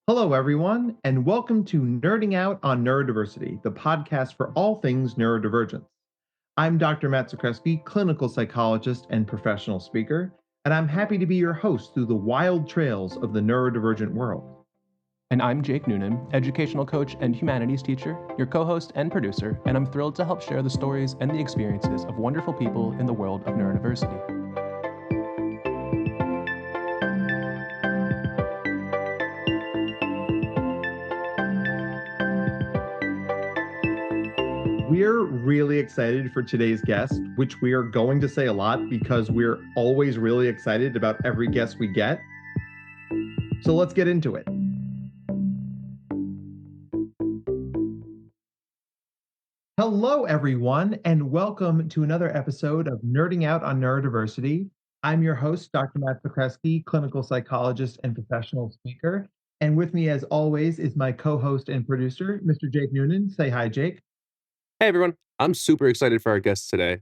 Hello, everyone, and welcome to Nerding Out on Neurodiversity, the podcast for all things neurodivergence. I'm Dr. Matt Zakreski, clinical psychologist and professional speaker, and I'm happy to be your host through the wild trails of the neurodivergent world. And I'm Jake Noonan, educational coach and humanities teacher, your co host and producer, and I'm thrilled to help share the stories and the experiences of wonderful people in the world of neurodiversity. We're really excited for today's guest, which we are going to say a lot because we're always really excited about every guest we get. So let's get into it. Hello, everyone, and welcome to another episode of Nerding Out on Neurodiversity. I'm your host, Dr. Matt Zakreski, clinical psychologist and professional speaker. And with me, as always, is my co host and producer, Mr. Jake Noonan. Say hi, Jake. Hey everyone, I'm super excited for our guests today.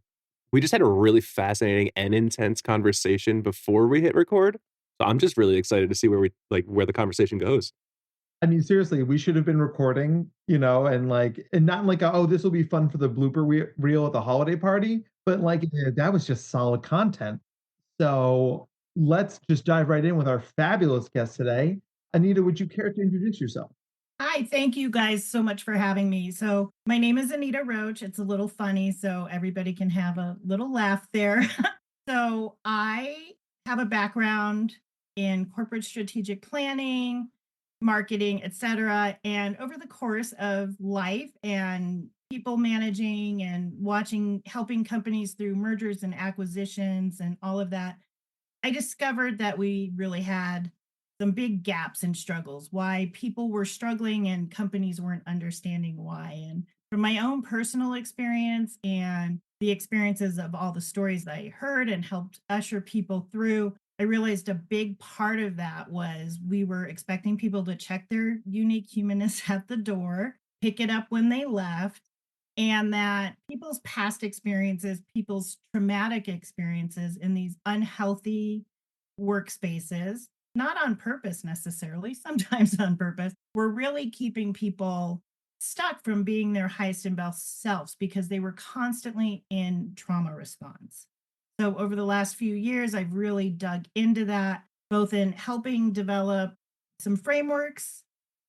We just had a really fascinating and intense conversation before we hit record. So I'm just really excited to see where the conversation goes. I mean, seriously, we should have been recording, and not like, oh, this will be fun for the blooper reel at the holiday party, but that was just solid content. So let's just dive right in with our fabulous guest today. Anita, would you care to introduce yourself? Hi, thank you guys so much for having me. So, my name is Anita Roach. It's a little funny, so everybody can have a little laugh there. So, I have a background in corporate strategic planning, marketing, etc. And over the course of life and people managing and watching, helping companies through mergers and acquisitions and all of that, I discovered that we really had some big gaps and struggles, why people were struggling and companies weren't understanding why. And from my own personal experience and the experiences of all the stories that I heard and helped usher people through, I realized a big part of that was we were expecting people to check their unique humanness at the door, pick it up when they left, and that people's past experiences, people's traumatic experiences in these unhealthy workspaces, not on purpose necessarily, sometimes on purpose, were really keeping people stuck from being their highest and best selves because they were constantly in trauma response. So, over the last few years, I've really dug into that, both in helping develop some frameworks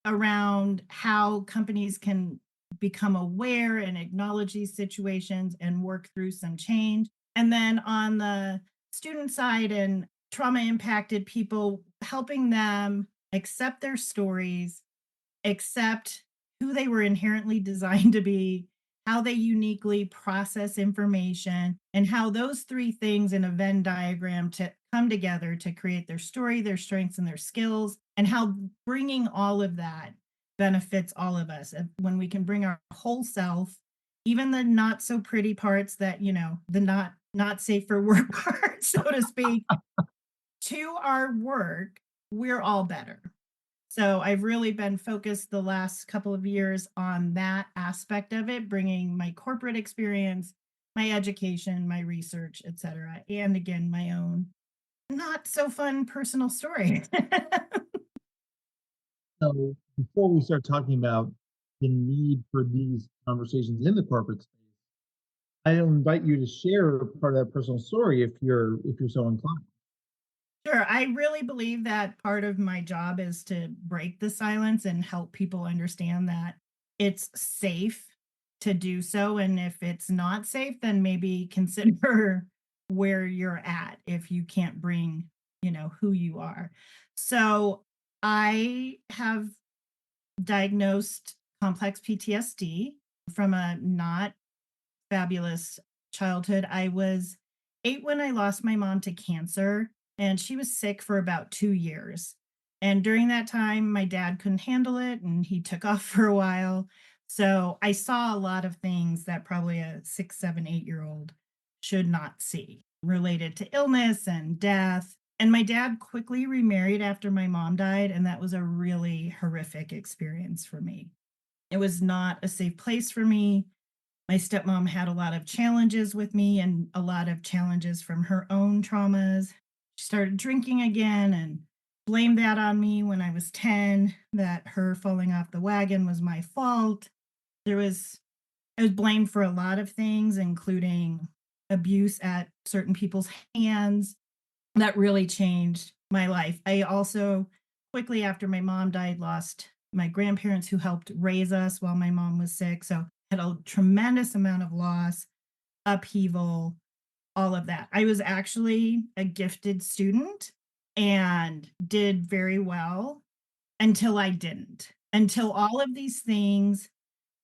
around how companies can become aware and acknowledge these situations and work through some change. And then on the student side and trauma impacted people, helping them accept their stories, accept who they were inherently designed to be, how they uniquely process information, and how those three things in a Venn diagram to come together to create their story, their strengths, and their skills, and how bringing all of that benefits all of us. And when we can bring our whole self, even the not so pretty parts that, the not safe for work parts, so to speak, to our work, we're all better. So I've really been focused the last couple of years on that aspect of it, bringing my corporate experience, my education, my research, etc., and again, my own not so fun personal story. So before we start talking about the need for these conversations in the corporate space, I'll invite you to share part of that personal story if you're so inclined. Sure. I really believe that part of my job is to break the silence and help people understand that it's safe to do so. And if it's not safe, then maybe consider where you're at if you can't bring, who you are. So I have diagnosed complex PTSD from a not fabulous childhood. I was 8 when I lost my mom to cancer, and she was sick for about 2 years. And during that time, my dad couldn't handle it and he took off for a while. So I saw a lot of things that probably a 6, 7, 8-year-old should not see related to illness and death. And my dad quickly remarried after my mom died, and that was a really horrific experience for me. It was not a safe place for me. My stepmom had a lot of challenges with me and a lot of challenges from her own traumas. She started drinking again and blamed that on me when I was 10, that her falling off the wagon was my fault. There was I was blamed for a lot of things, including abuse at certain people's hands. That really changed my life. I also, quickly after my mom died, lost my grandparents who helped raise us while my mom was sick. So had a tremendous amount of loss, upheaval, all of that. I was actually a gifted student and did very well until I didn't. Until all of these things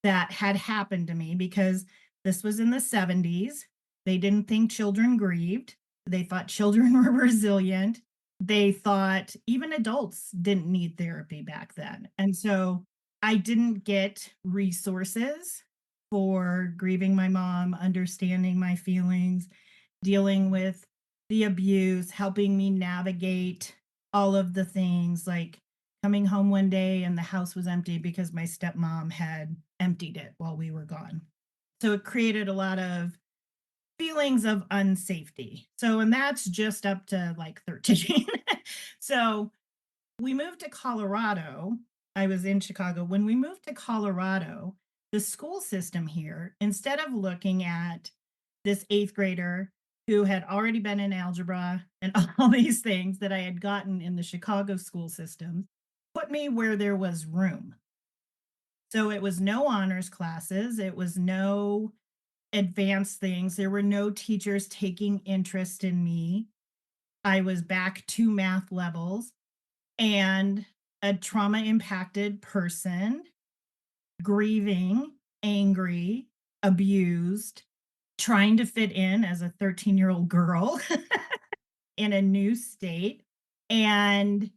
that had happened to me, because this was in the 70s. They didn't think children grieved. They thought children were resilient. They thought even adults didn't need therapy back then. And so I didn't get resources for grieving my mom, understanding my feelings, dealing with the abuse, helping me navigate all of the things, like coming home one day and the house was empty because my stepmom had emptied it while we were gone. So it created a lot of feelings of unsafety. So, and that's just up to like 13. So we moved to Colorado. I was in Chicago. When we moved to Colorado, the school system here, instead of looking at this eighth grader who had already been in algebra and all these things that I had gotten in the Chicago school system, put me where there was room. So it was no honors classes, it was no advanced things. There were no teachers taking interest in me. I was back to math levels, and a trauma impacted person, grieving, angry, abused, trying to fit in as a 13-year-old girl in a new state. And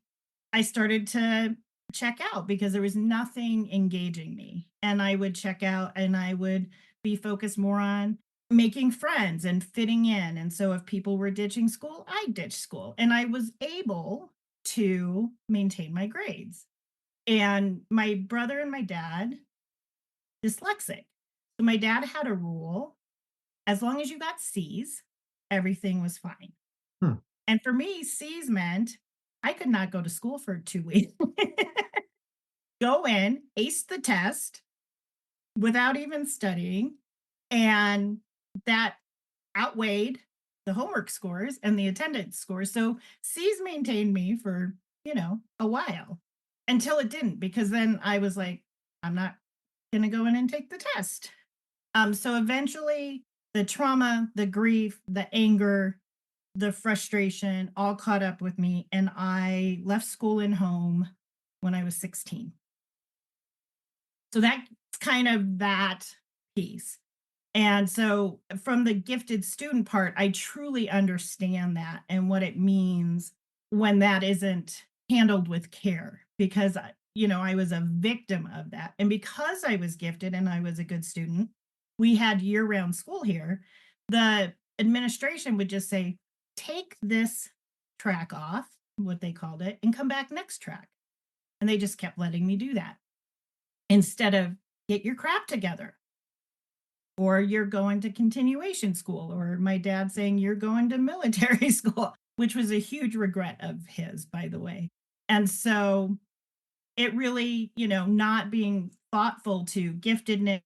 I started to check out because there was nothing engaging me. And I would check out and I would be focused more on making friends and fitting in. And so if people were ditching school, I ditched school. And I was able to maintain my grades. And my brother and my dad, dyslexic. So my dad had a rule: as long as you got C's, everything was fine. Hmm. And for me, C's meant I could not go to school for 2 weeks. Go in, ace the test without even studying. And that outweighed the homework scores and the attendance scores. So C's maintained me for, a while, until it didn't, because then I was like, I'm not going to go in and take the test. So eventually the trauma, the grief, the anger, the frustration all caught up with me. And I left school and home when I was 16. So that's kind of that piece. And so from the gifted student part, I truly understand that and what it means when that isn't handled with care, because I was a victim of that. And because I was gifted and I was a good student, we had year-round school here. The administration would just say, take this track off, what they called it, and come back next track. And they just kept letting me do that instead of get your crap together, or you're going to continuation school, or my dad saying you're going to military school, which was a huge regret of his, by the way. And so it really, not being thoughtful to giftedness,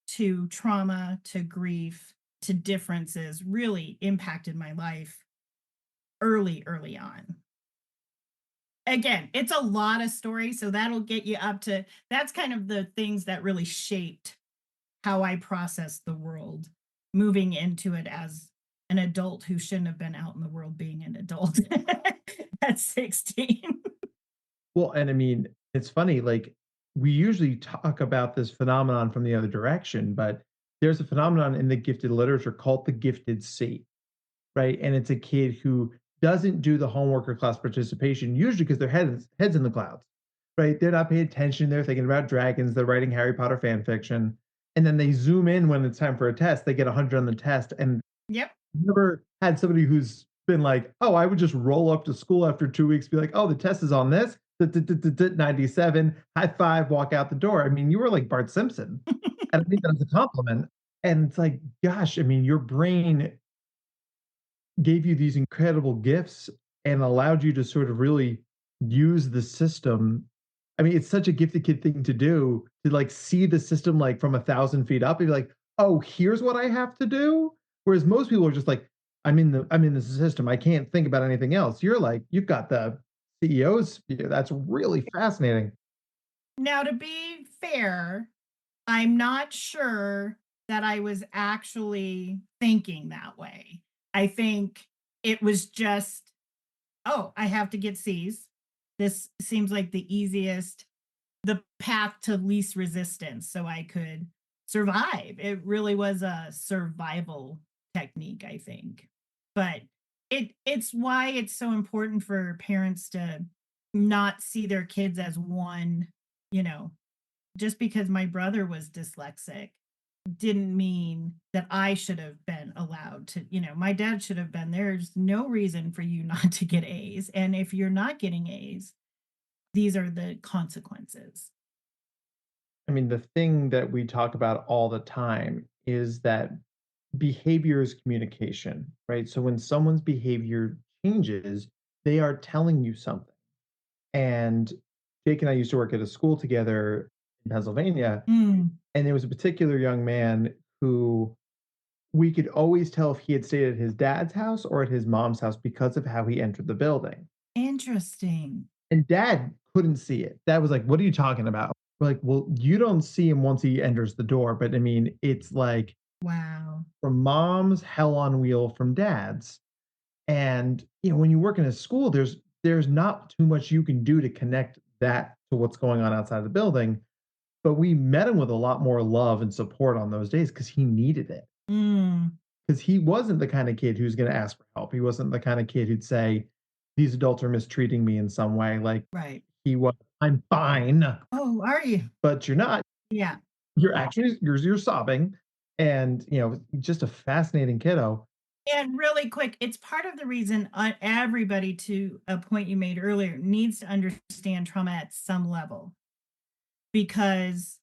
to trauma, to grief, to differences really impacted my life early on. Again, it's a lot of stories, so that'll get you up to, that's kind of the things that really shaped how I processed the world, moving into it as an adult who shouldn't have been out in the world being an adult at 16. Well, and I mean, it's funny, like we usually talk about this phenomenon from the other direction, but there's a phenomenon in the gifted literature called the gifted state, right? And it's a kid who doesn't do the homework or class participation, usually because their heads in the clouds, right? They're not paying attention. They're thinking about dragons. They're writing Harry Potter fan fiction, and then they zoom in when it's time for a test. They get 100 on the test, and Yep. never had somebody who's been like, oh, I would just roll up to school after 2 weeks, be like, oh, the test is on this, 97, high five, walk out the door. I mean, you were like Bart Simpson. And I think that's a compliment. And it's like, gosh, I mean, your brain gave you these incredible gifts and allowed you to sort of really use the system. I mean, it's such a gifted kid thing to do, to like see the system like from 1,000 feet up and be like, oh, here's what I have to do. Whereas most people are just like, I'm in the system. I can't think about anything else. You're like, you've got the CEO's view. That's really fascinating. Now, to be fair, I'm not sure that I was actually thinking that way. I think it was just, oh, I have to get C's. This seems like the easiest, the path to least resistance so I could survive. It really was a survival technique, I think. But it's why it's so important for parents to not see their kids as one, you know, just because my brother was dyslexic didn't mean that I should have been allowed to, my dad should have been, there's no reason for you not to get A's. And if you're not getting A's, these are the consequences. I mean, the thing that we talk about all the time is that behavior is communication, right? So when someone's behavior changes, they are telling you something. And Jake and I used to work at a school together in Pennsylvania, Mm, and there was a particular young man who we could always tell if he had stayed at his dad's house or at his mom's house because of how he entered the building. interesting. And dad couldn't see it. Dad was like, "What are you talking about?" We're like, "Well, you don't see him once he enters the door, but I mean, it's like Wow. from mom's, hell on wheel from dad's." And when you work in a school, there's not too much you can do to connect that to what's going on outside the building. But we met him with a lot more love and support on those days because he needed it. Mm, Because he wasn't the kind of kid who's going to ask for help. He wasn't the kind of kid who'd say, "These adults are mistreating me in some way." Like right. he was, "I'm fine," Oh, are you? but you're not. Yeah. You're actually you're sobbing, and just a fascinating kiddo. And really quick, it's part of the reason everybody, to a point you made earlier, needs to understand trauma at some level because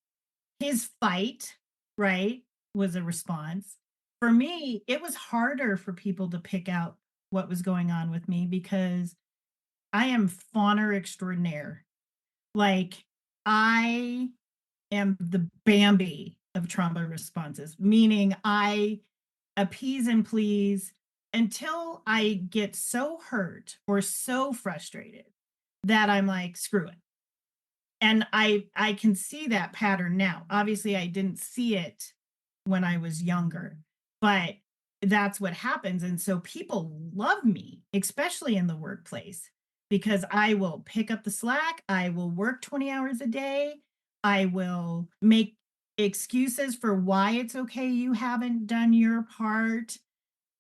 his fight, right, was a response. For me, it was harder for people to pick out what was going on with me because I am fawner extraordinaire. Like, I am the Bambi of trauma responses, meaning I appease and please until I get so hurt or so frustrated that I'm like, screw it. And I can see that pattern now. Obviously, I didn't see it when I was younger, but that's what happens. And so people love me, especially in the workplace, because I will pick up the slack. I will work 20 hours a day. I will make excuses for why it's okay you haven't done your part.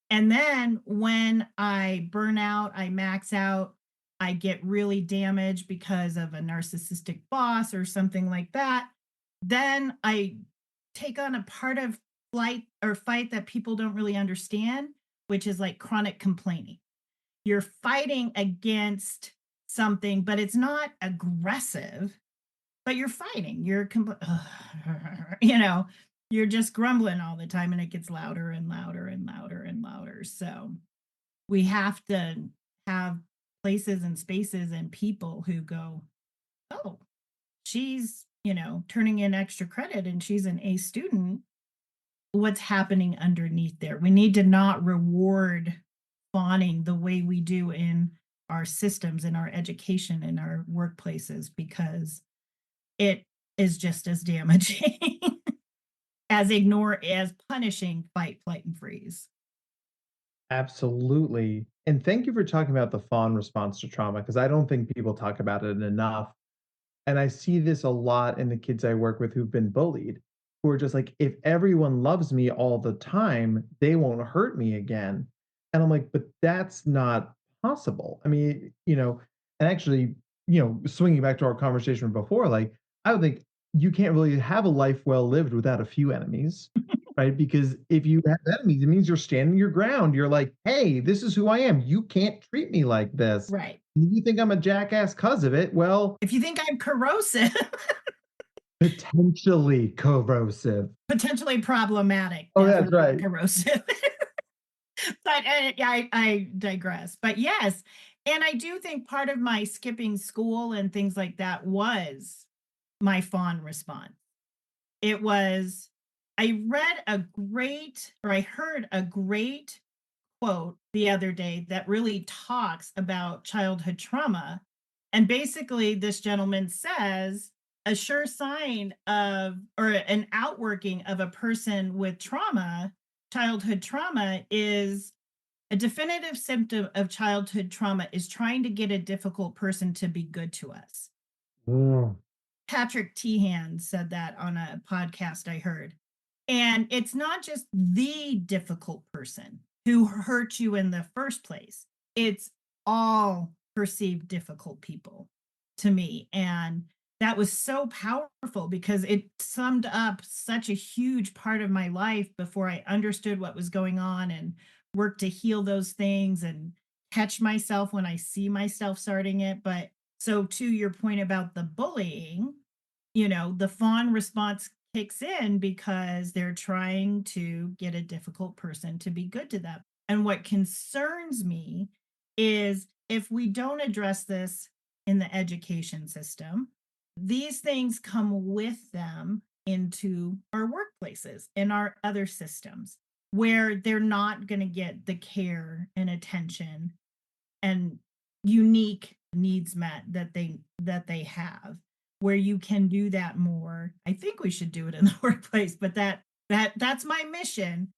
And then when I burn out, I max out, I get really damaged because of a narcissistic boss or something like that, then I take on a part of flight or fight that people don't really understand, which is like chronic complaining. You're fighting against something, but it's not aggressive, but you're fighting. You know, you're just grumbling all the time and it gets louder and louder and louder and louder. So we have to have places and spaces and people who go, oh, she's, turning in extra credit and she's an A student. What's happening underneath there? We need to not reward fawning the way we do in our systems, in our education, in our workplaces, because it is just as damaging as punishing fight, flight, and freeze. Absolutely. And thank you for talking about the fawn response to trauma because I don't think people talk about it enough. And I see this a lot in the kids I work with who've been bullied, who are just like, if everyone loves me all the time, they won't hurt me again. And I'm like, but that's not possible. I mean, and actually, swinging back to our conversation before, like, I would think you can't really have a life well lived without a few enemies, right? Because if you have enemies, it means you're standing your ground. You're like, hey, this is who I am. You can't treat me like this. Right. You think I'm a jackass because of it? Well, If you think I'm corrosive, potentially corrosive. potentially problematic, Oh, that's definitely right. corrosive. But I digress. But yes, And I do think part of my skipping school and things like that was my fawn response. It was, I heard a great quote the other day that really talks about childhood trauma. And basically, this gentleman says a sure sign of, or an outworking of a person with trauma, childhood trauma, is a definitive symptom of childhood trauma is trying to get a difficult person to be good to us. Mm. Patrick Teehan said that on a podcast I heard. And it's not just the difficult person who hurt you in the first place, it's all perceived difficult people to me. And that was so powerful because it summed up such a huge part of my life before I understood what was going on and worked to heal those things and catch myself when I see myself starting it. But so, to your point about the bullying, the fawn response kicks in because they're trying to get a difficult person to be good to them. And what concerns me is if we don't address this in the education system, these things come with them into our workplaces and our other systems where they're not going to get the care and attention and unique needs met that they have, where you can do that more. I think we should do it in the workplace, but that's my mission.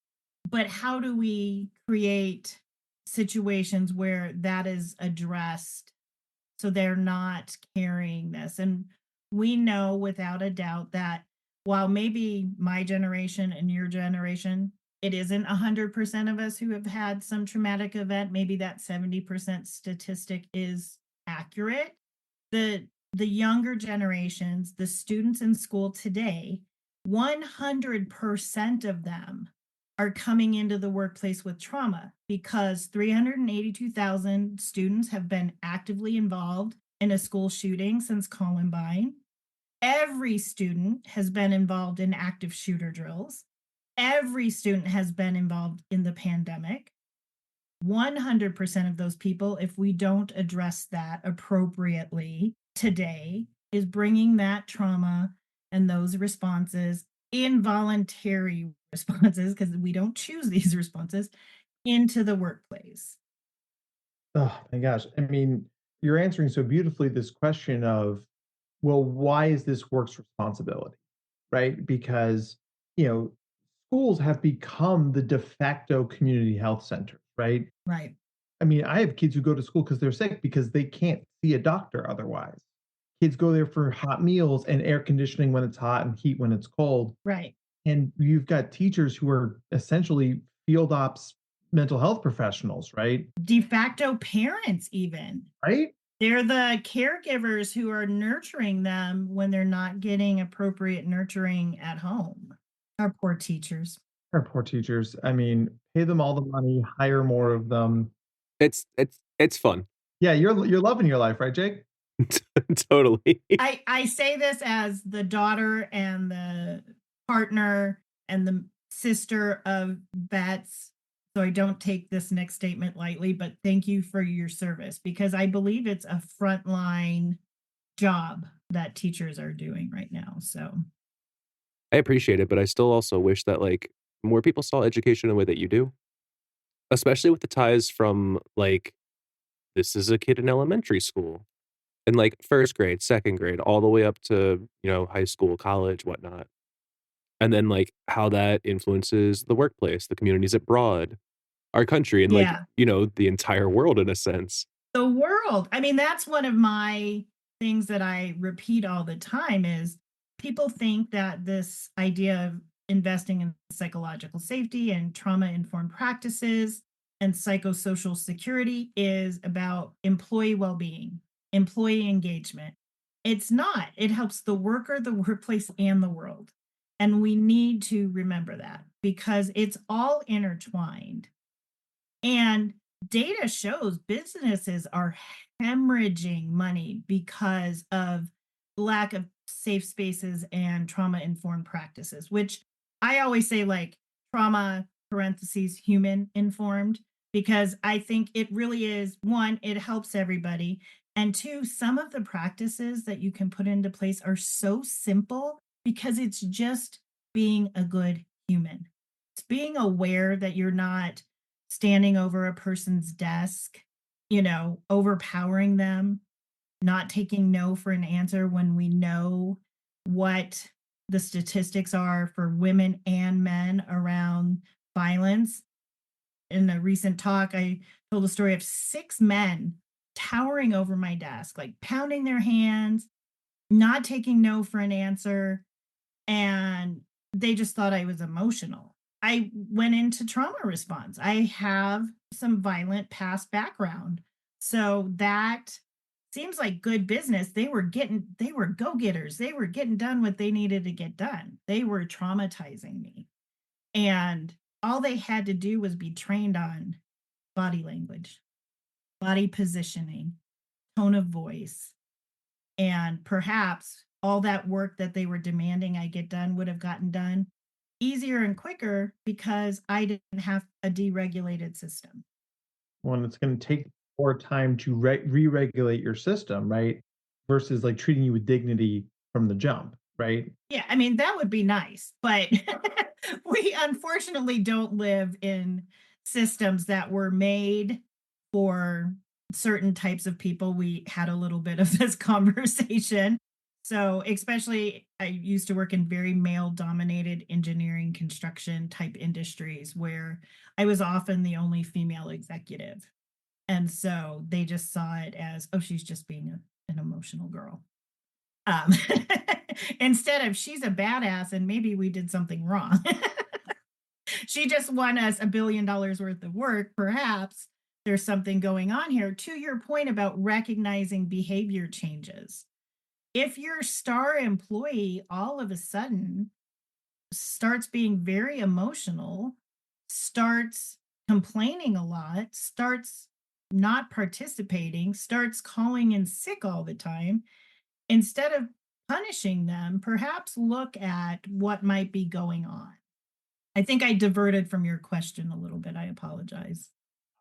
But how do we create situations where that is addressed so they're not carrying this? And we know without a doubt that while maybe my generation and your generation, it isn't 100% of us who have had some traumatic event, maybe that 70% statistic is accurate. The younger generations, the students in school today, 100% of them are coming into the workplace with trauma because 382,000 students have been actively involved in a school shooting since Columbine. Every student has been involved in active shooter drills. Every student has been involved in the pandemic. 100% of those people, if we don't address that appropriately today, is bringing that trauma and those responses, involuntary responses, because we don't choose these responses, into the workplace. Oh my gosh. I mean, you're answering so beautifully this question of, well, why is this work's responsibility? Right? Because, you know, schools have become the de facto community health center, right? Right. I mean, I have kids who go to school because they're sick because they can't see a doctor otherwise. Kids go there for hot meals and air conditioning when it's hot and heat when it's cold. Right. And you've got teachers who are essentially field ops mental health professionals, right? De facto parents, even. Right? They're the caregivers who are nurturing them when they're not getting appropriate nurturing at home. Our poor teachers. Our poor teachers. I mean, pay them all the money, hire more of them. It's fun. Yeah, you're loving your life, right, Jake? Totally. I say this as the daughter and the partner and the sister of vets. So I don't take this next statement lightly, but thank you for your service because I believe it's a frontline job that teachers are doing right now. So I appreciate it, but I still also wish that like more people saw education the way that you do, especially with the ties from like this is a kid in elementary school and like first grade, second grade, all the way up to, high school, college, whatnot. And then like how that influences the workplace, the communities abroad, our country, and like, yeah. The entire world in a sense. The world. I mean, that's one of my things that I repeat all the time is people think that this idea of investing in psychological safety and trauma informed practices and psychosocial security is about employee well-being, employee engagement. It's not. It helps the worker, the workplace, and the world. And we need to remember that because it's all intertwined. And data shows businesses are hemorrhaging money because of lack of safe spaces and trauma informed practices, which I always say like trauma parentheses human informed, because I think it really is one, it helps everybody. And two, some of the practices that you can put into place are so simple because it's just being a good human. It's being aware that you're not standing over a person's desk, overpowering them, not taking no for an answer when we know what the statistics are for women and men around violence. In a recent talk, I told a story of 6 men towering over my desk, like pounding their hands, not taking no for an answer, and they just thought I was emotional. I went into trauma response. I have some violent past background. So that seems like good business. They were go-getters. They were getting done what they needed to get done. They were traumatizing me. And all they had to do was be trained on body language, body positioning, tone of voice, and perhaps all that work that they were demanding I get done would have gotten done easier and quicker because I didn't have a deregulated system. When it's going to take more time to re-regulate your system, right? Versus like treating you with dignity from the jump, right? Yeah, I mean, that would be nice, but we unfortunately don't live in systems that were made for certain types of people. We had a little bit of this conversation. So, especially, I used to work in very male dominated engineering, construction type industries where I was often the only female executive. And so they just saw it as, oh, she's just being an emotional girl. Um, instead of she's a badass and maybe we did something wrong. She just won us $1 billion worth of work. Perhaps there's something going on here. To your point about recognizing behavior changes, if your star employee all of a sudden starts being very emotional, starts complaining a lot, starts not participating, starts calling in sick all the time, instead of punishing them, perhaps look at what might be going on. I think I diverted from your question a little bit. I apologize.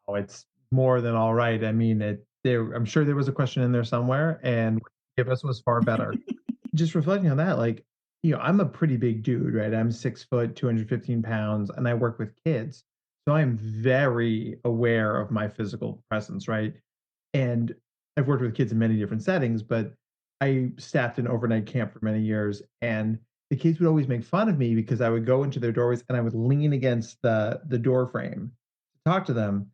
Oh, it's more than all right. I mean, I'm sure there was a question in there somewhere, and what you give us was far better. Just reflecting on that, like, I'm a pretty big dude, right? I'm 6 foot, 215 pounds, and I work with kids. So I'm very aware of my physical presence, right? And I've worked with kids in many different settings, but I staffed an overnight camp for many years. And the kids would always make fun of me because I would go into their doorways and I would lean against the door frame to talk to them.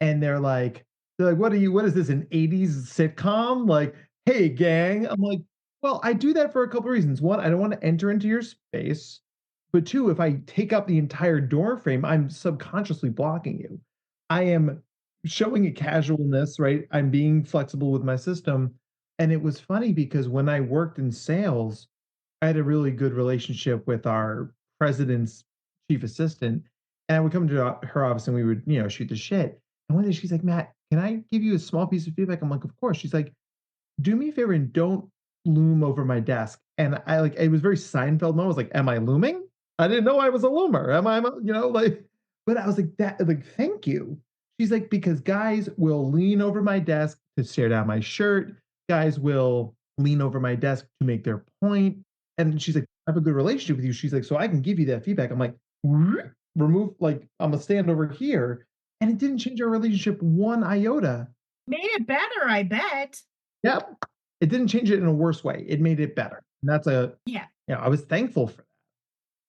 And they're like, what is this, an 80s sitcom? Like, hey gang. I'm like, well, I do that for a couple reasons. One, I don't want to enter into your space. But two, if I take up the entire door frame, I'm subconsciously blocking you. I am showing a casualness, right? I'm being flexible with my system. And it was funny because when I worked in sales, I had a really good relationship with our president's chief assistant. And I would come to her office and we would, shoot the shit. And one day she's like, Matt, can I give you a small piece of feedback? I'm like, of course. She's like, do me a favor and don't loom over my desk. And I like, it was very Seinfeld moment. I was like, am I looming? I didn't know I was a loomer. But I was like, thank you. She's like, because guys will lean over my desk to stare down my shirt. Guys will lean over my desk to make their point. And she's like, I have a good relationship with you. She's like, so I can give you that feedback. I'm like, remove, like, I'm gonna stand over here. And it didn't change our relationship one iota. Made it better, I bet. Yep. It didn't change it in a worse way. It made it better. And Yeah. I was thankful for that.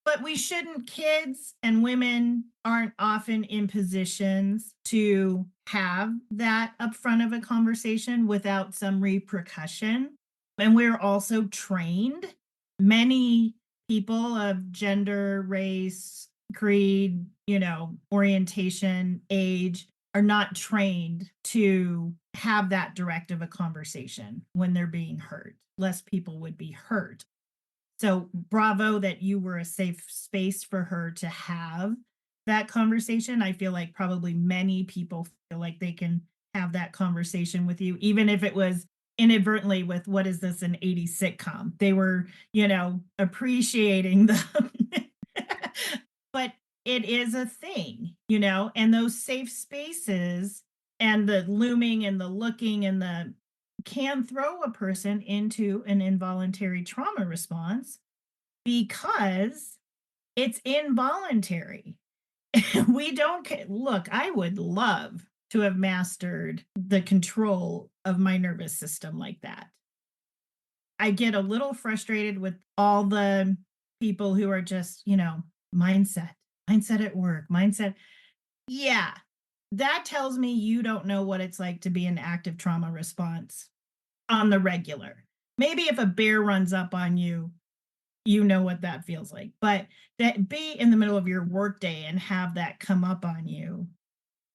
But we shouldn't, kids and women aren't often in positions to have that up front of a conversation without some repercussion. And we're also trained. Many people of gender, race, creed, orientation, age are not trained to have that direct of a conversation when they're being hurt. Less people would be hurt. So bravo that you were a safe space for her to have that conversation. I feel like probably many people feel like they can have that conversation with you, even if it was inadvertently with what is this, an 80s sitcom? They were, appreciating the but it is a thing, and those safe spaces and the looming and the looking and the can throw a person into an involuntary trauma response because it's involuntary. We don't look, I would love to have mastered the control of my nervous system like that. I get a little frustrated with all the people who are just, mindset at work, mindset. Yeah, that tells me you don't know what it's like to be an active trauma response on the regular. Maybe if a bear runs up on you, you know what that feels like. But that be in the middle of your workday and have that come up on you,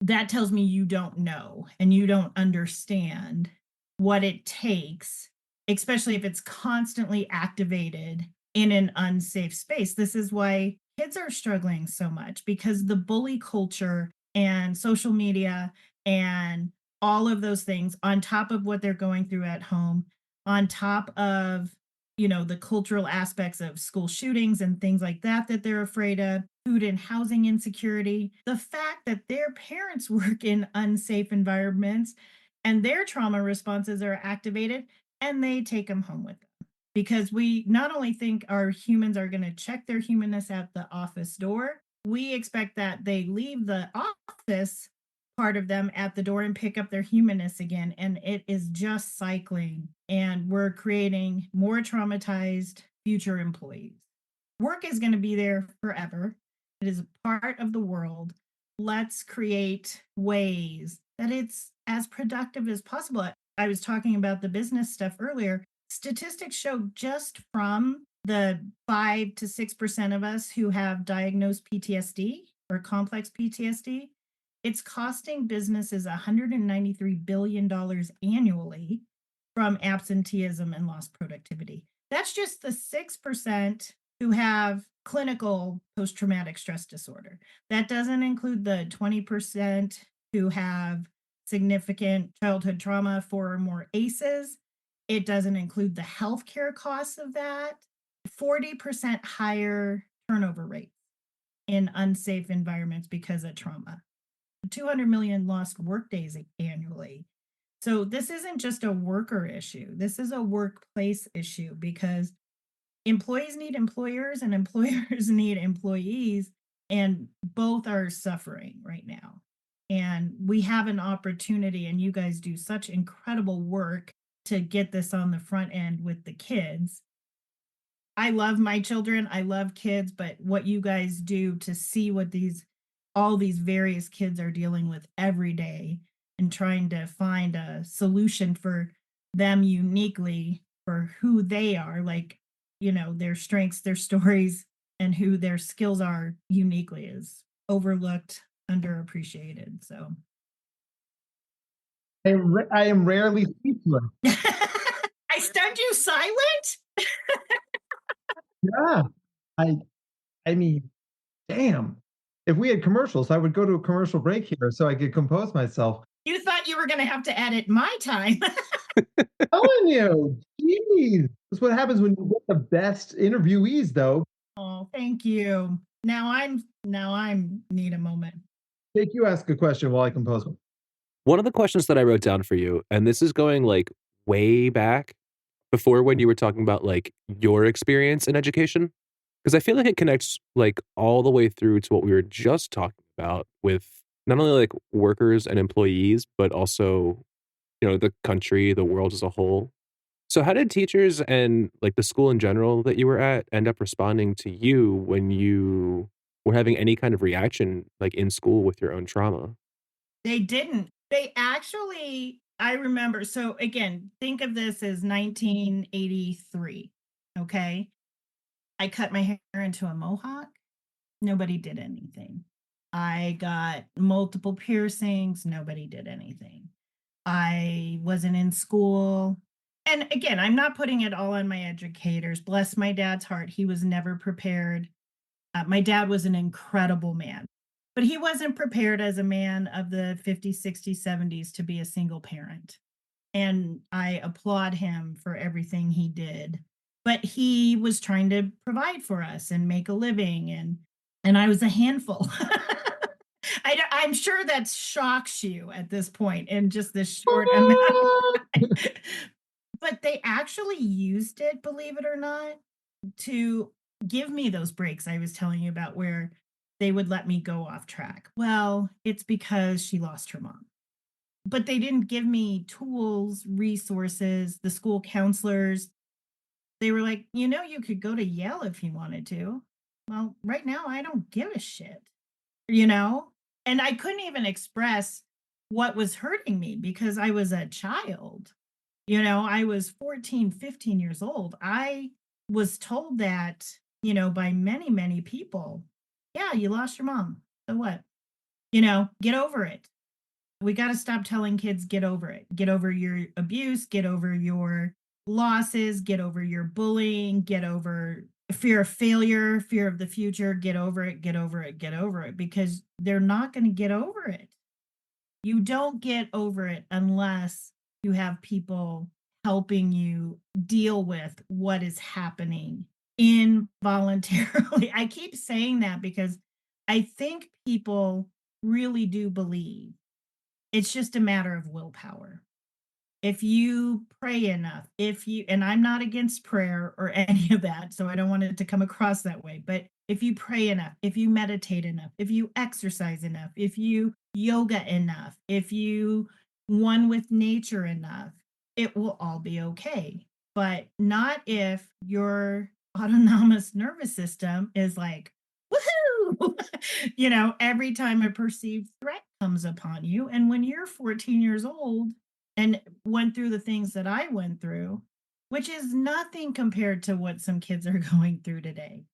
that tells me you don't know and you don't understand what it takes, especially if it's constantly activated in an unsafe space. This is why kids are struggling so much because the bully culture and social media and all of those things, on top of what they're going through at home, on top of the cultural aspects of school shootings and things like that they're afraid of, food and housing insecurity, the fact that their parents work in unsafe environments and their trauma responses are activated and they take them home with them. Because we not only think our humans are going to check their humanness at the office door, we expect that they leave the office part of them at the door and pick up their humanness again. And it is just cycling. And we're creating more traumatized future employees. Work is going to be there forever. It is a part of the world. Let's create ways that it's as productive as possible. I was talking about the business stuff earlier. Statistics show just from the 5 to 6% of us who have diagnosed PTSD or complex PTSD, it's costing businesses $193 billion annually from absenteeism and lost productivity. That's just the 6% who have clinical post-traumatic stress disorder. That doesn't include the 20% who have significant childhood trauma, 4 or more ACEs. It doesn't include the healthcare costs of that. 40% higher turnover rates in unsafe environments because of trauma. 200 million lost workdays annually. So this isn't just a worker issue. This is a workplace issue because employees need employers and employers need employees, and both are suffering right now. And we have an opportunity, and you guys do such incredible work to get this on the front end with the kids. I love my children, I love kids, but what you guys do to see what all these various kids are dealing with every day and trying to find a solution for them uniquely for who they are, like, their strengths, their stories, and who their skills are uniquely is overlooked, underappreciated. So I am rarely speechless. I stunned you silent? Yeah. I I mean, damn. If we had commercials, I would go to a commercial break here so I could compose myself. You thought you were going to have to edit my time. Telling you, jeez. That's what happens when you get the best interviewees, though. Oh, thank you. Now I'm need a moment. Jake, you ask a question while I compose one. One of the questions that I wrote down for you, and this is going like way back before when you were talking about like your experience in education, because I feel like it connects like all the way through to what we were just talking about with not only like workers and employees, but also, the country, the world as a whole. So how did teachers and like the school in general that you were at end up responding to you when you were having any kind of reaction like in school with your own trauma? They didn't. They actually, I remember. So again, think of this as 1983. Okay. I cut my hair into a mohawk. Nobody did anything. I got multiple piercings. Nobody did anything. I wasn't in school. And again, I'm not putting it all on my educators. Bless my dad's heart. He was never prepared. My dad was an incredible man, but he wasn't prepared as a man of the 50s, 60s, 70s to be a single parent. And I applaud him for everything he did. But he was trying to provide for us and make a living. And and I was a handful. I'm sure that shocks you at this point in just this short amount of time. But they actually used it, believe it or not, to give me those breaks I was telling you about where they would let me go off track. Well, it's because she lost her mom. But they didn't give me tools, resources, the school counselors. They were like, you could go to Yale if you wanted to. Well, right now, I don't give a shit, you know? And I couldn't even express what was hurting me because I was a child. I was 14, 15 years old. I was told that, by many, many people. Yeah, you lost your mom. So what? Get over it. We got to stop telling kids, get over it. Get over your abuse, get over your losses, get over your bullying, get over fear of failure, fear of the future, get over it, get over it, get over it, because they're not going to get over it. You don't get over it unless you have people helping you deal with what is happening involuntarily. I keep saying that because I think people really do believe it's just a matter of willpower. If you pray enough, and I'm not against prayer or any of that, so I don't want it to come across that way, but if you pray enough, if you meditate enough, if you exercise enough, if you yoga enough, if you one with nature enough, it will all be okay. But not if your autonomous nervous system is like, woohoo, every time a perceived threat comes upon you. And when you're 14 years old, and went through the things that I went through, which is nothing compared to what some kids are going through today.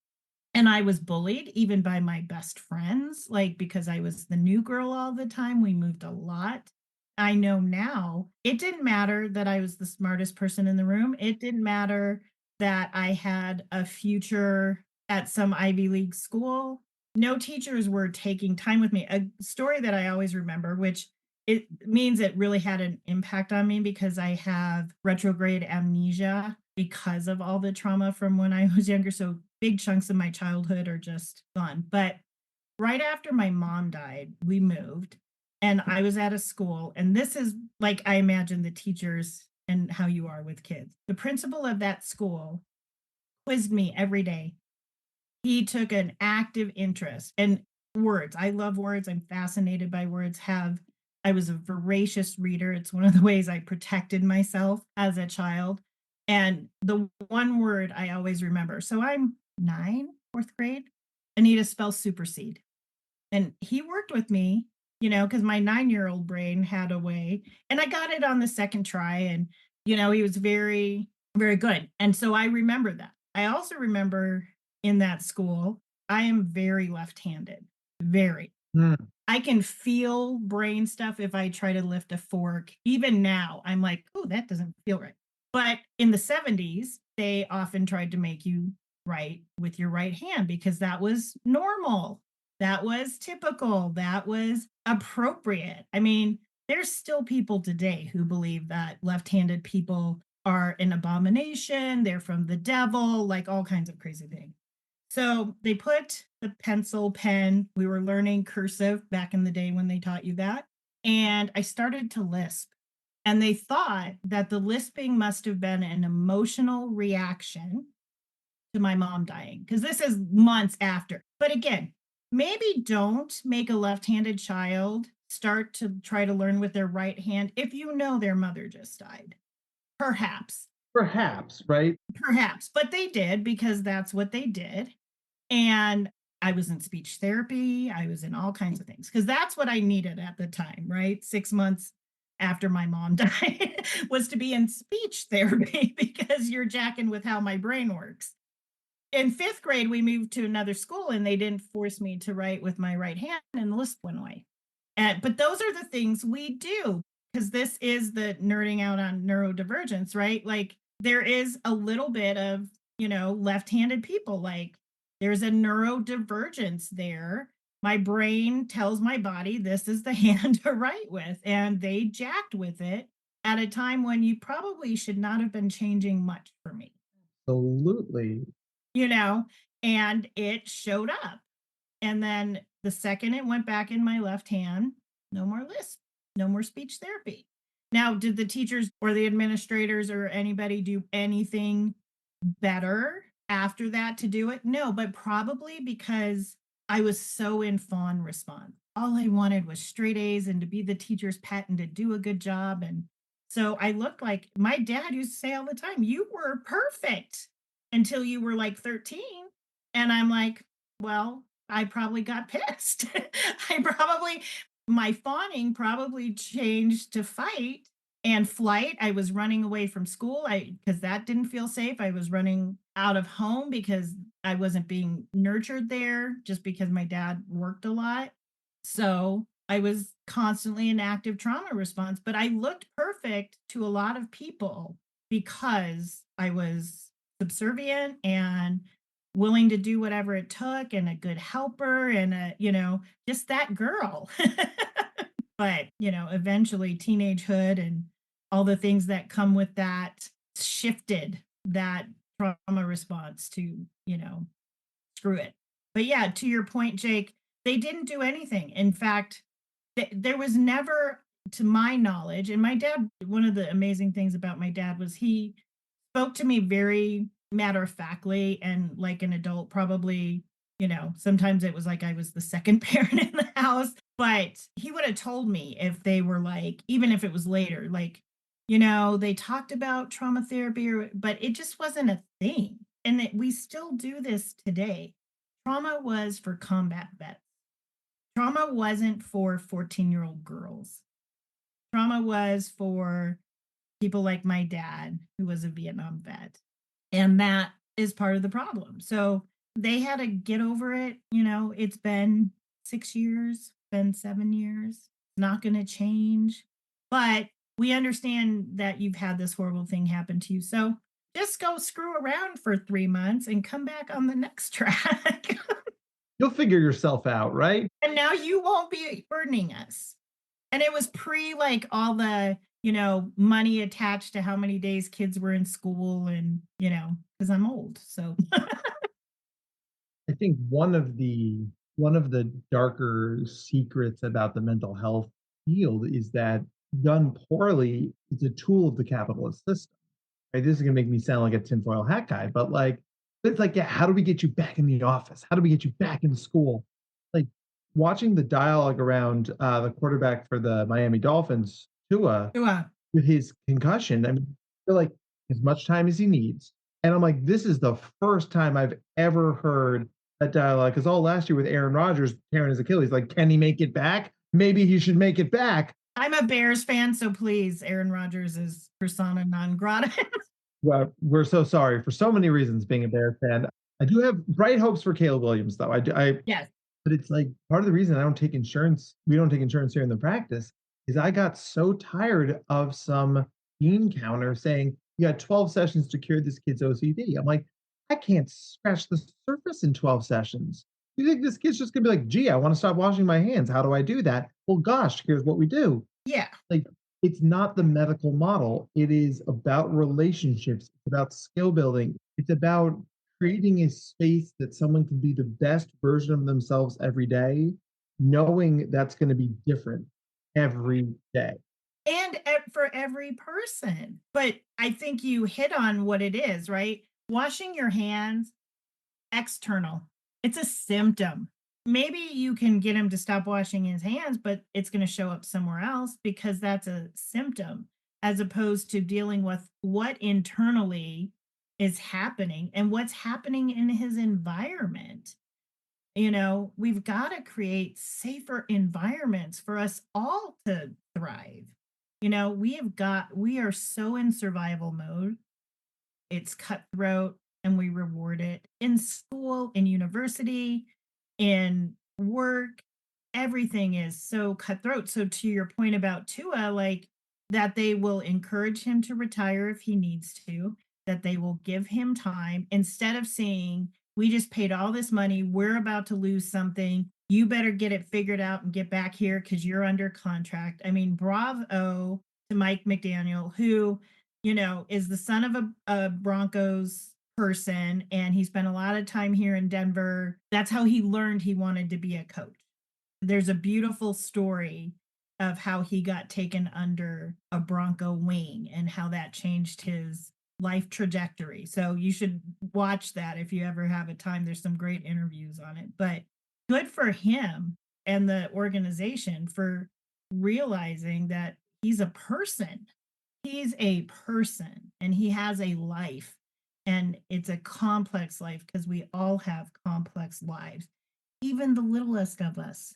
And I was bullied even by my best friends, like because I was the new girl all the time. We moved a lot. I know now it didn't matter that I was the smartest person in the room. It didn't matter that I had a future at some Ivy League school. No teachers were taking time with me. A story that I always remember, which it means it really had an impact on me because I have retrograde amnesia because of all the trauma from when I was younger. So big chunks of my childhood are just gone. But right after my mom died, we moved and I was at a school. And this is like I imagine the teachers and how you are with kids. The principal of that school quizzed me every day. He took an active interest in words. I love words. I'm fascinated by words. I was a voracious reader. It's one of the ways I protected myself as a child. And the one word I always remember. So I'm 9, fourth grade. Anita spells supersede. And he worked with me, because my 9-year-old brain had a way. And I got it on the second try. And, he was very, very good. And so I remember that. I also remember in that school, I am very left-handed, very. Hmm. I can feel brain stuff if I try to lift a fork. Even now, I'm like, oh, that doesn't feel right. But in the 70s, they often tried to make you write with your right hand because that was normal. That was typical. That was appropriate. I mean, there's still people today who believe that left-handed people are an abomination. They're from the devil, like all kinds of crazy things. So they put the pencil, pen, we were learning cursive back in the day when they taught you that. And I started to lisp. And they thought that the lisping must have been an emotional reaction to my mom dying, because this is months after. But again, maybe don't make a left handed child start to try to learn with their right hand if you know their mother just died. Perhaps. Perhaps, right? Perhaps. But they did because that's what they did. And I was in speech therapy. I was in all kinds of things because that's what I needed at the time, right? 6 months after my mom died was to be in speech therapy because you're jacking with how my brain works. In fifth grade, we moved to another school and they didn't force me to write with my right hand and the lisp went away. But those are the things we do because this is the nerding out on neurodivergence, right? Like there is a little bit of, left-handed people, like there's a neurodivergence there. My brain tells my body this is the hand to write with, and they jacked with it at a time when you probably should not have been changing much for me, Absolutely. you know, and it showed up. And then the second it went back in my left hand, no more lisp, no more speech therapy. Now, did the teachers or the administrators or anybody do anything better after that to do it? No, but probably because I was so in fawn response. All I wanted was straight A's and to be the teacher's pet and to do a good job. And so I looked like my dad used to say all the time, you were perfect until you were like 13. And I'm like, well, I probably got pissed. My fawning probably changed to fight and flight. I was running away from school because that didn't feel safe. I was running out of home because I wasn't being nurtured there just because my dad worked a lot. So I was constantly in active trauma response, but I looked perfect to a lot of people because I was subservient and willing to do whatever it took and a good helper and just that girl. But, eventually teenagehood and all the things that come with that shifted that trauma response to, screw it. But yeah, to your point, Jake, they didn't do anything. In fact, there was never, to my knowledge, and my dad, one of the amazing things about my dad was he spoke to me very matter of factly and like an adult, probably, sometimes it was like I was the second parent in the house, but he would have told me if they were like, even if it was later, like, they talked about trauma therapy, but it just wasn't a thing. And that we still do this today. Trauma was for combat vets. Trauma wasn't for 14-year-old girls. Trauma was for people like my dad, who was a Vietnam vet. And that is part of the problem. So they had to get over it. It's been 6 years, been 7 years, not going to change. But we understand that you've had this horrible thing happen to you. So just go screw around for 3 months and come back on the next track. You'll figure yourself out, right? And now you won't be burdening us. And it was pre like all the, money attached to how many days kids were in school and, because I'm old. So I think one of the darker secrets about the mental health field is that done poorly, it's a tool of the capitalist system. Right? This is gonna make me sound like a tinfoil hat guy, but like it's like, yeah, how do we get you back in the office? How do we get you back in school? Like watching the dialogue around the quarterback for the Miami Dolphins, Tua, uh, with his concussion. I mean, they're like, as much time as he needs. And I'm like, this is the first time I've ever heard that dialogue. Because all last year with Aaron Rodgers tearing his Achilles, like, can he make it back? Maybe he should make it back. I'm a Bears fan, so please, Aaron Rodgers is persona non grata. Well, we're so sorry for so many reasons being a Bears fan. I do have bright hopes for Caleb Williams, though. Yes. But it's like part of the reason I don't take insurance, we don't take insurance here in the practice, is I got so tired of some bean counter saying, you got 12 sessions to cure this kid's OCD. I'm like, I can't scratch the surface in 12 sessions. You think this kid's just gonna be like, gee, I want to stop washing my hands. How do I do that? Well, gosh, here's what we do. Yeah. Like, it's not the medical model. It is about relationships. It's about skill building. It's about creating a space that someone can be the best version of themselves every day, knowing that's going to be different every day. And for every person. But I think you hit on what it is, right? Washing your hands, external. It's a symptom. Maybe you can get him to stop washing his hands, but it's going to show up somewhere else because that's a symptom, as opposed to dealing with what internally is happening and what's happening in his environment. We've got to create safer environments for us all to thrive. We are so in survival mode. It's cutthroat and we reward it in school, in university, in work. Everything is so cutthroat. So to your point about Tua, like that they will encourage him to retire if he needs to, that they will give him time instead of saying, we just paid all this money, we're about to lose something. You better get it figured out and get back here because you're under contract. I mean, bravo to Mike McDaniel, who is the son of a Broncos person and he spent a lot of time here in Denver. That's how he learned he wanted to be a coach. There's a beautiful story of how he got taken under a Bronco wing and how that changed his life trajectory. So you should watch that if you ever have a time. There's some great interviews on it, but good for him and the organization for realizing that he's a person. He's a person and he has a life, and it's a complex life because we all have complex lives. Even the littlest of us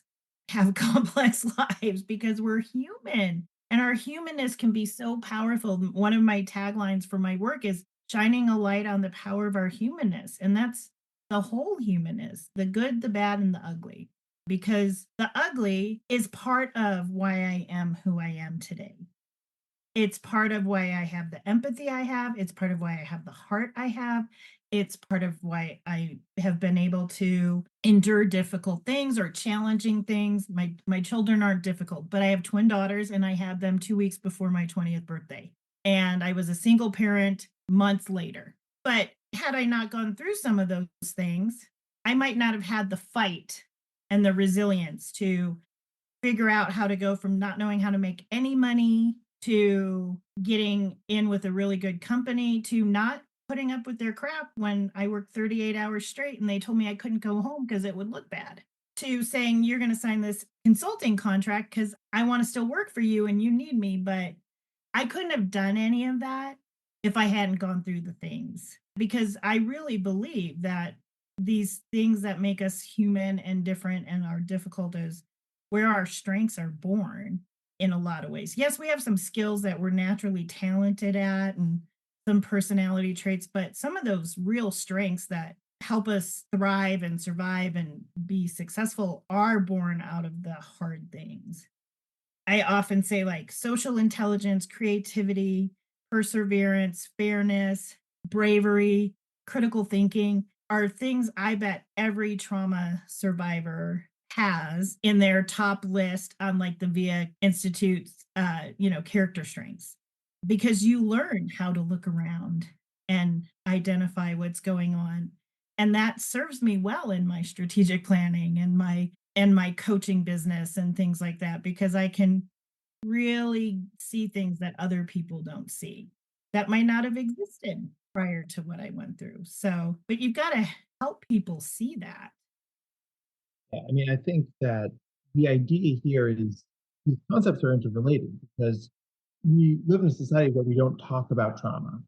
have complex lives because we're human and our humanness can be so powerful. One of my taglines for my work is shining a light on the power of our humanness. And that's the whole humanness, the good, the bad, and the ugly, because the ugly is part of why I am who I am today. It's part of why I have the empathy I have. It's part of why I have the heart I have. It's part of why I have been able to endure difficult things or challenging things. My children aren't difficult, but I have twin daughters and I had them 2 weeks before my 20th birthday. And I was a single parent months later. But had I not gone through some of those things, I might not have had the fight and the resilience to figure out how to go from not knowing how to make any money to getting in with a really good company to not putting up with their crap when I worked 38 hours straight and they told me I couldn't go home because it would look bad, to saying you're going to sign this consulting contract because I want to still work for you and you need me. But I couldn't have done any of that if I hadn't gone through the things, because I really believe that these things that make us human and different and are difficult is where our strengths are born in a lot of ways. Yes, we have some skills that we're naturally talented at and some personality traits, but some of those real strengths that help us thrive and survive and be successful are born out of the hard things. I often say like social intelligence, creativity, perseverance, fairness, bravery, critical thinking are things I bet every trauma survivor has in their top list on like the VIA Institute's character strengths, because you learn how to look around and identify what's going on. And that serves me well in my strategic planning and my coaching business and things like that, because I can really see things that other people don't see that might not have existed prior to what I went through. So, but you've got to help people see that. Yeah, I mean, I think that the idea here is these concepts are interrelated because we live in a society where we don't talk about trauma.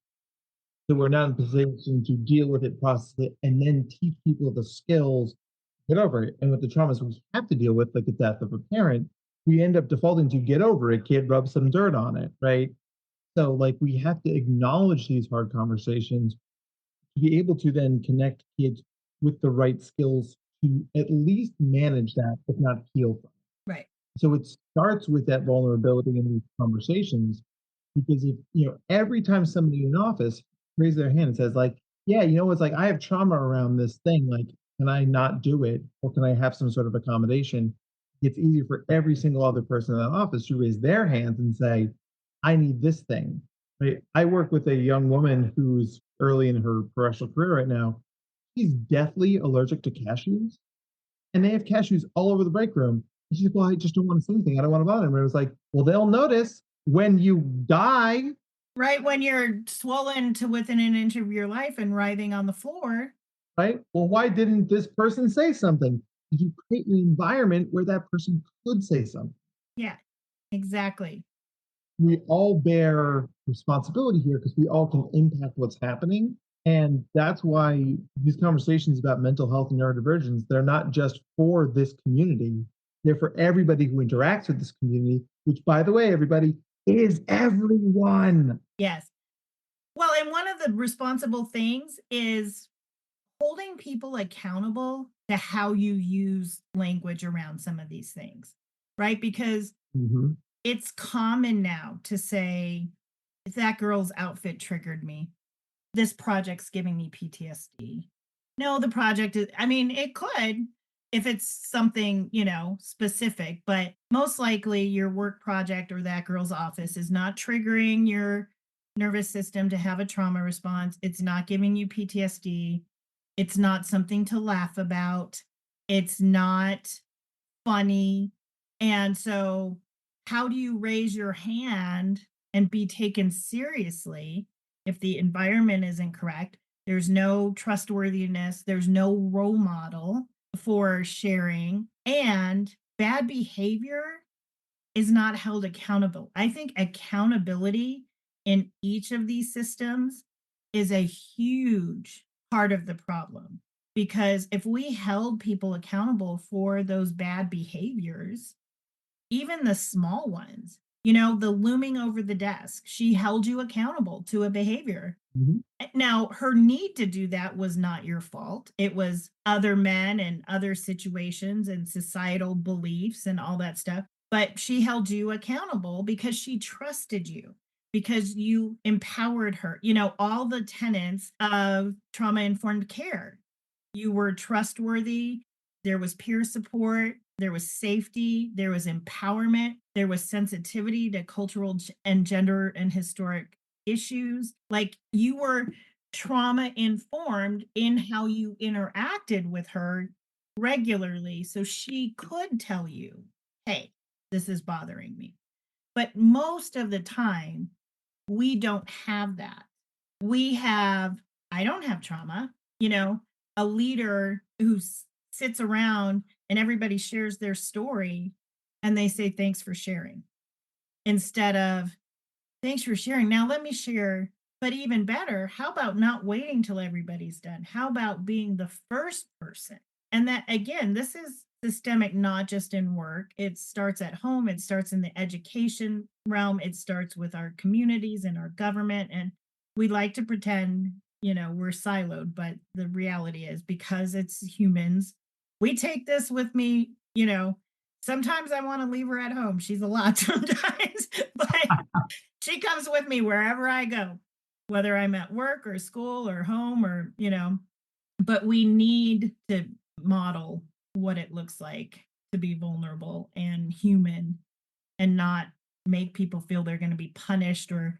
So we're not in a position to deal with it, process it, and then teach people the skills to get over it. And with the traumas we have to deal with, like the death of a parent, we end up defaulting to get over it, kid, rub some dirt on it, right? So like we have to acknowledge these hard conversations to be able to then connect kids with the right skills to at least manage that, if not heal from. Right. So it starts with that vulnerability in these conversations, because if every time somebody in an office raises their hand and says like, yeah, it's like I have trauma around this thing, like can I not do it or can I have some sort of accommodation? It's easier for every single other person in that office to raise their hands and say, I need this thing. Right? I work with a young woman who's early in her professional career right now. She's deathly allergic to cashews, and they have cashews all over the break room. And she's like, well, I just don't want to say anything. I don't want to bother them. And I was like, well, they'll notice when you die. Right. When you're swollen to within an inch of your life and writhing on the floor. Right. Well, why didn't this person say something? Did you create an environment where that person could say something? Yeah, exactly. We all bear responsibility here because we all can impact what's happening. And that's why these conversations about mental health and neurodivergence, they're not just for this community, they're for everybody who interacts with this community, which, by the way, everybody is everyone. Yes. Well, and one of the responsible things is holding people accountable to how you use language around some of these things, right? Because Mhm. it's common now to say, that girl's outfit triggered me. This project's giving me PTSD. No, the project is, I mean, it could if it's something, specific, but most likely your work project or that girl's office is not triggering your nervous system to have a trauma response. It's not giving you PTSD. It's not something to laugh about. It's not funny. And so, how do you raise your hand and be taken seriously if the environment isn't correct? There's no trustworthiness, there's no role model for sharing, and bad behavior is not held accountable. I think accountability in each of these systems is a huge part of the problem. Because if we held people accountable for those bad behaviors, even the small ones, the looming over the desk, she held you accountable to a behavior. Mhm. Now, her need to do that was not your fault. It was other men and other situations and societal beliefs and all that stuff. But she held you accountable because she trusted you, because you empowered her. All the tenets of trauma informed care. You were trustworthy. There was peer support. There was safety. There was empowerment. There was sensitivity to cultural and gender and historic issues. Like, you were trauma informed in how you interacted with her regularly. So she could tell you, hey, this is bothering me. But most of the time, we don't have that. We have, I don't have trauma, a leader who sits around and everybody shares their story and they say, thanks for sharing, instead of, thanks for sharing. Now let me share. But even better, how about not waiting till everybody's done? How about being the first person? And that, again, this is systemic, not just in work. It starts at home, it starts in the education realm, it starts with our communities and our government. And we like to pretend, we're siloed, but the reality is, because it's humans, we take this with me, sometimes I want to leave her at home. She's a lot sometimes, but she comes with me wherever I go, whether I'm at work or school or home or, but we need to model what it looks like to be vulnerable and human, and not make people feel they're going to be punished or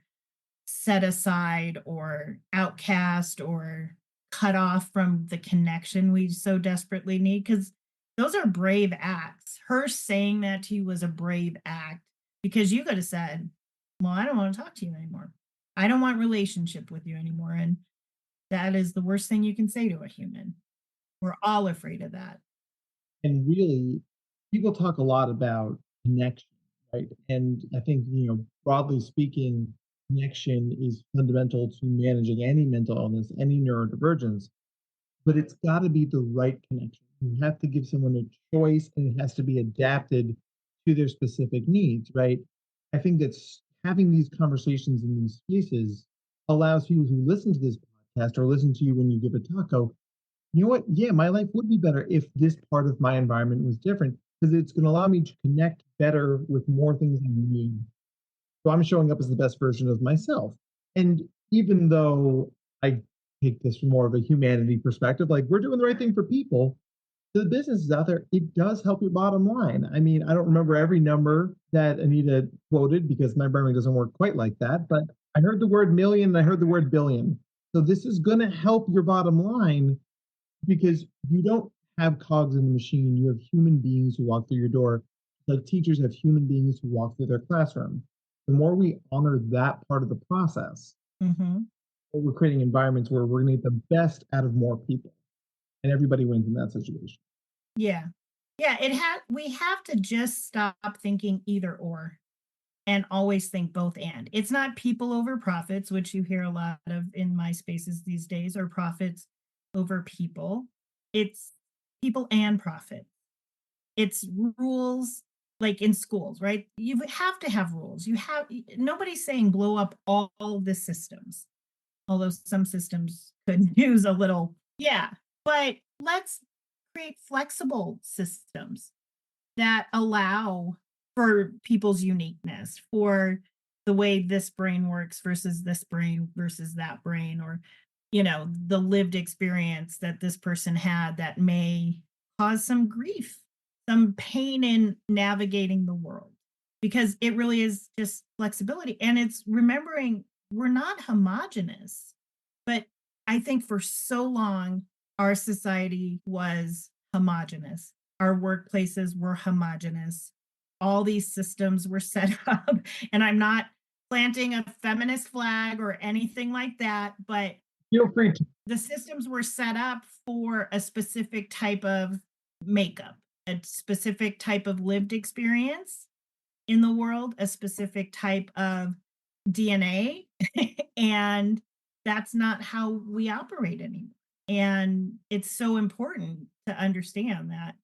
set aside or outcast or cut off from the connection we so desperately need. Because those are brave acts. Her saying that to you was a brave act, because you could have said, well, I don't want to talk to you anymore. I don't want relationship with you anymore. And that is the worst thing you can say to a human. We're all afraid of that. And really, people talk a lot about connection, right? And I think, broadly speaking, connection is fundamental to managing any mental illness, any neurodivergence, but it's got to be the right connection. You have to give someone a choice, and it has to be adapted to their specific needs, right? I think that's having these conversations in these spaces allows people who listen to this podcast or listen to you when you give a talk go, you know what? Yeah, my life would be better if this part of my environment was different, because it's going to allow me to connect better with more things I need. So I'm showing up as the best version of myself. And even though I take this from more of a humanity perspective, like, we're doing the right thing for people, the businesses out there, it does help your bottom line. I mean, I don't remember every number that Anita quoted because my brain doesn't work quite like that, but I heard the word million and I heard the word billion. So this is going to help your bottom line, because you don't have cogs in the machine. You have human beings who walk through your door, like teachers have human beings who walk through their classroom. The more we honor that part of the process, Mm-hmm. we're creating environments where we're going to get the best out of more people, and everybody wins in that situation. Yeah. Yeah. We have to just stop thinking either or and always think both and. It's not people over profits, which you hear a lot of in my spaces these days, or profits over people. It's people and profit. It's rules, like in schools, right? You have to have rules. Nobody's saying blow up all of the systems, although some systems could use a little, yeah. But let's create flexible systems that allow for people's uniqueness, for the way this brain works versus this brain versus that brain, or, the lived experience that this person had that may cause some grief, some pain in navigating the world, because it really is just flexibility. And it's remembering we're not homogenous. But I think for so long, our society was homogenous. Our workplaces were homogenous. All these systems were set up. And I'm not planting a feminist flag or anything like that, but Feel free to. the systems were set up for a specific type of makeup, a specific type of lived experience in the world, a specific type of DNA. And that's not how we operate anymore. And it's so important to understand that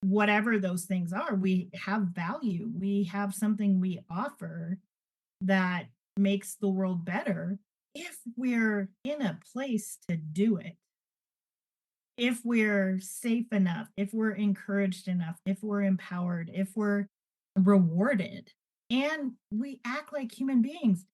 whatever those things are, we have value. We have something we offer that makes the world better if we're in a place to do it, if we're safe enough, if we're encouraged enough, if we're empowered, if we're rewarded, and we act like human beings.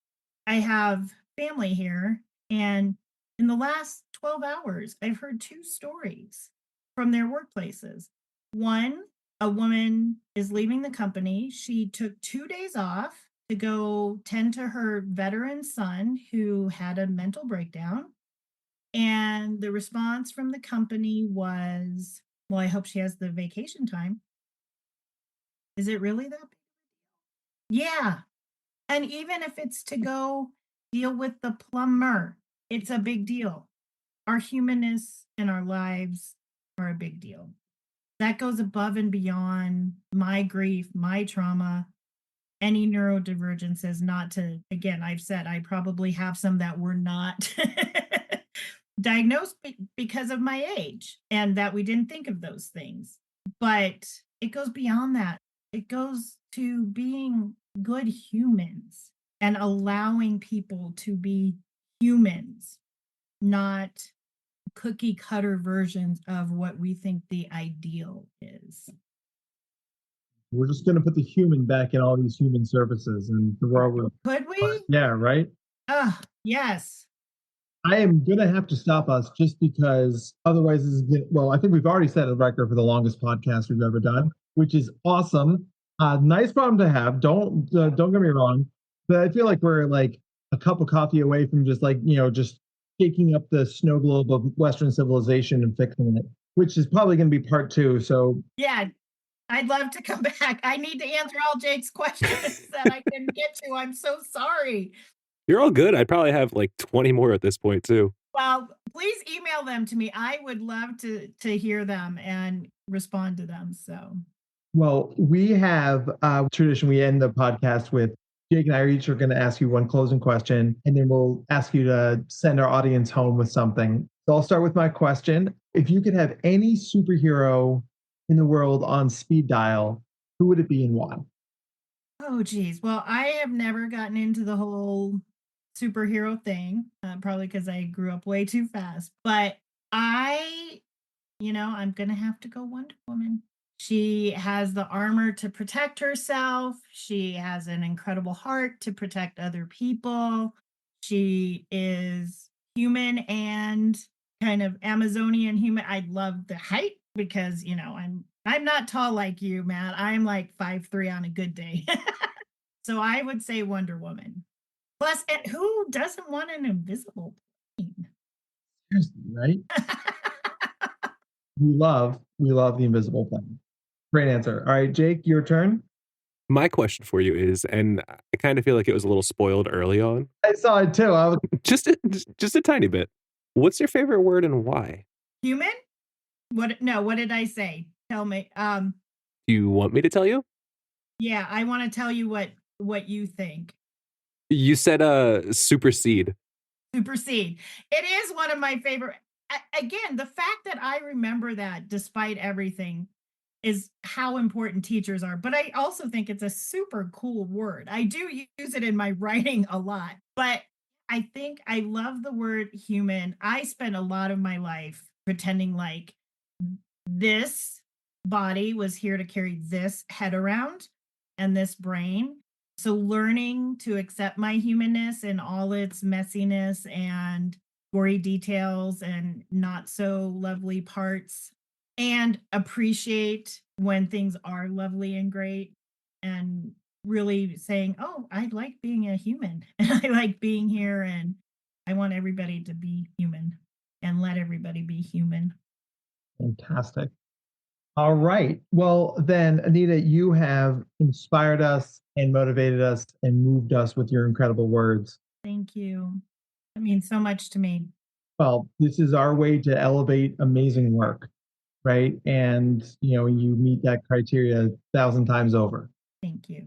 I have family here, and in the last 12 hours, I've heard two stories from their workplaces. One, a woman is leaving the company. She took 2 days off to go tend to her veteran son who had a mental breakdown. And the response from the company was, well, I hope she has the vacation time. Is it really that big? Yeah. And even if it's to go deal with the plumber, it's a big deal. Our humanness and our lives are a big deal. That goes above and beyond my grief, my trauma, any neurodivergences. Not to, again, I've said I probably have some that were not diagnosed because of my age and that we didn't think of those things. But it goes beyond that. It goes to being good humans and allowing people to be humans, not cookie cutter versions of what we think the ideal is. We're just going to put the human back in all these human services and the world will. Could we? Yeah, right. Yes. I am going to have to stop us just because otherwise this is well, I think we've already set a record for the longest podcast we've ever done, which is awesome. Nice problem to have. Don't get me wrong, but I feel like we're like a cup of coffee away from just like, just shaking up the snow globe of Western civilization and fixing it, which is probably going to be part two. So Yeah, I'd love to come back. I need to answer all Jake's questions that I didn't get to. I'm so sorry. You're all good. I'd probably have like 20 more at this point too. Well, please email them to me. I would love to hear them and respond to them. So, well, we have a tradition. We end the podcast with Jake and I each are going to ask you one closing question, and then we'll ask you to send our audience home with something. So I'll start with my question. If you could have any superhero in the world on speed dial, who would it be and why? oh geez. Well, I have never gotten into the whole superhero thing, probably because I grew up way too fast. But I'm gonna have to go Wonder Woman. She has the armor to protect herself. She has an incredible heart to protect other people. She is human and kind of Amazonian human. I love the height because I'm not tall like you, Matt. I'm like 5'3" on a good day. So I would say Wonder Woman. Plus, and who doesn't want an invisible plane? Seriously, right? We love the invisible plane. Great answer. All right, Jake, your turn. My question for you is, and I kind of feel like it was a little spoiled early on. I saw it too. I was Just a tiny bit. What's your favorite word and why? Human? What? No, what did I say? Tell me. Do you want me to tell you? Yeah, I want to tell you what you think. You said supersede. Supersede. It is one of my favorite. Again, the fact that I remember that despite everything is how important teachers are. But I also think it's a super cool word. I do use it in my writing a lot, but I think I love the word human. I spent a lot of my life pretending like this body was here to carry this head around and this brain. So learning to accept my humanness and all its messiness and gory details and not so lovely parts and appreciate when things are lovely and great and really saying, oh, I like being a human and I like being here and I want everybody to be human and let everybody be human. Fantastic. All right. Well, then, Anita, you have inspired us and motivated us and moved us with your incredible words. Thank you. That means so much to me. Well, this is our way to elevate amazing work, right? And, you meet that criteria 1,000 times over. Thank you.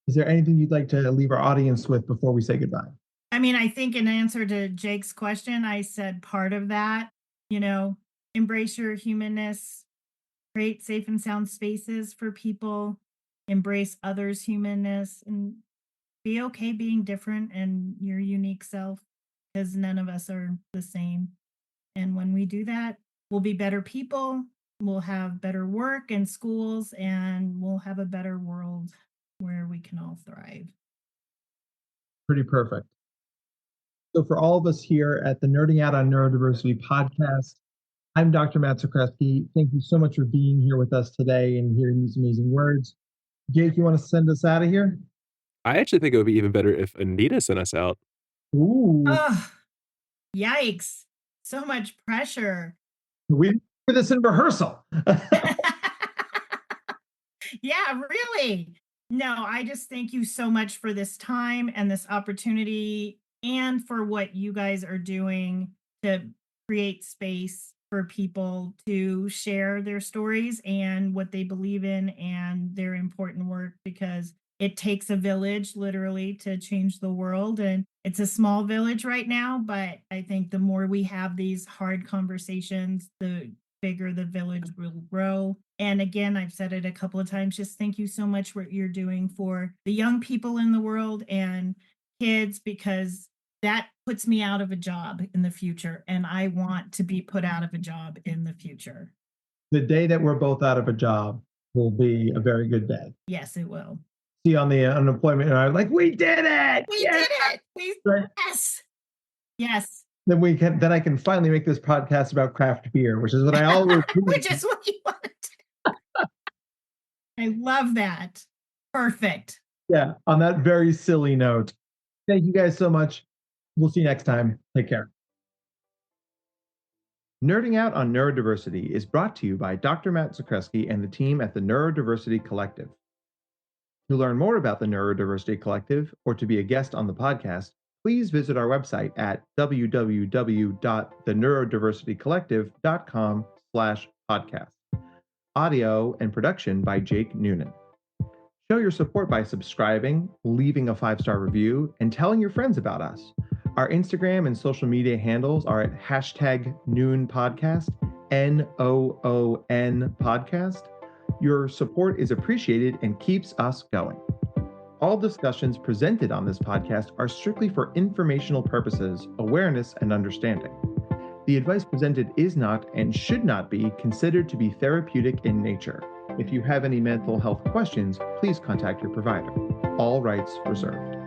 Is there anything you'd like to leave our audience with before we say goodbye? I mean, I think in answer to Jake's question, I said part of that, you know, embrace your humanness, create safe and sound spaces for people, embrace others' humanness, and be okay being different and your unique self because none of us are the same. And when we do that, we'll be better people, we'll have better work and schools, and we'll have a better world where we can all thrive. Pretty perfect. So, for all of us here at the Nerding Out on Neurodiversity podcast, I'm Dr. Matt Zakreski. Thank you so much for being here with us today and hearing these amazing words. Jake, you want to send us out of here? I actually think it would be even better if Anita sent us out. Ooh, Oh, yikes. So much pressure. we did this in rehearsal. Yeah, really. No, I just thank you so much for this time and this opportunity and for what you guys are doing to create space for people to share their stories and what they believe in and their important work because it takes a village literally to change the world. And it's a small village right now, but I think the more we have these hard conversations, the bigger the village will grow. And again, I've said it a couple of times, just thank you so much for what you're doing for the young people in the world and kids, because that puts me out of a job in the future. And I want to be put out of a job in the future. The day that we're both out of a job will be a very good day. Yes, it will. See on the unemployment, and I'm like, we did it! We Yeah! did it. Right. Yes. Yes. Then I can finally make this podcast about craft beer, which is what I always do. Which is what you want. I love that. Perfect. Yeah, on that very silly note. Thank you guys so much. We'll see you next time. Take care. Nerding Out on Neurodiversity is brought to you by Dr. Matt Zakreski and the team at the Neurodiversity Collective. To learn more about the Neurodiversity Collective or to be a guest on the podcast, please visit our website at www.theneurodversitycollective.com/podcast. Audio and production by Jake Noonan. Show your support by subscribing, leaving a 5-star review, and telling your friends about us. Our Instagram and social media handles are at #NoonPodcast, NOON podcast. Your support is appreciated and keeps us going. All discussions presented on this podcast are strictly for informational purposes, awareness, and understanding. The advice presented is not and should not be considered to be therapeutic in nature. If you have any mental health questions, please contact your provider. All rights reserved.